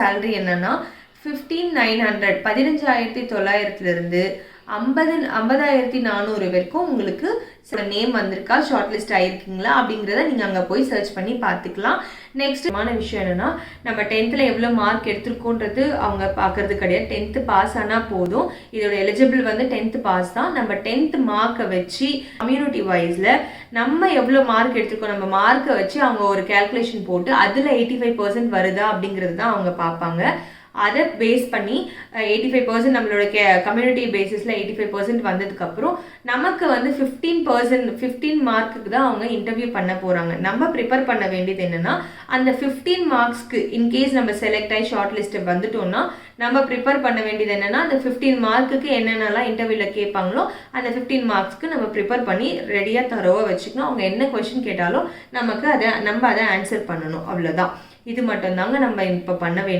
Salary என்னன்னா 15,900 15,900 50,400 வரைக்கும் உங்களுக்கு சில நேம் வந்திருக்கா, ஷார்ட் லிஸ்ட் ஆயிருக்கீங்களா அப்படிங்கிறத நீங்கள் அங்கே போய் சர்ச் பண்ணி பார்த்துக்கலாம். நெக்ஸ்ட் விஷயம் என்னன்னா, நம்ம 10th எவ்வளோ மார்க் எடுத்திருக்கோன்றது அவங்க பார்க்கறது கிடையாது. 10th பாஸ் ஆனால் போதும். இதோட எலிஜிபிள் வந்து 10th பாஸ் தான். நம்ம 10th மார்க்கை வச்சு கம்யூனிட்டி வைஸில் நம்ம எவ்வளோ மார்க் எடுத்திருக்கோம், நம்ம மார்க்கை வச்சு அவங்க ஒரு கேல்குலேஷன் போட்டு அதில் 85% வருதா அப்படிங்கிறது தான் அவங்க பார்ப்பாங்க. அதை பேஸ் பண்ணி 85% நம்மளோட கம்யூனிட்டி பேசிஸில் 85% வந்ததுக்கப்புறம் நமக்கு வந்து 15 மார்க்குக்கு தான் அவங்க இன்டர்வியூ பண்ண போகிறாங்க. நம்ம ப்ரிப்பேர் பண்ண வேண்டியது என்னென்னா, அந்த 15 மார்க்ஸ்க்கு இன்கேஸ் நம்ம செலக்ட் ஆகி ஷார்ட் லிஸ்ட்டு வந்துட்டோம்னா நம்ம ப்ரிப்பேர் பண்ண வேண்டியது என்னென்னா, அந்த 15 மார்க்குக்கு என்னென்னலாம் இன்டர்வியூவில் கேட்பாங்களோ அந்த 15 மார்க்ஸ்க்கு நம்ம ப்ரிப்பேர் பண்ணி ரெடியாக தரோவாக வச்சுக்கணும். அவங்க என்ன கொஷின் கேட்டாலும் நம்ம அதை ஆன்சர் பண்ணணும். அவ்வளோதான். இது மட்டும்தாங்க நம்ம இப்போ பண்ண வேண்டிய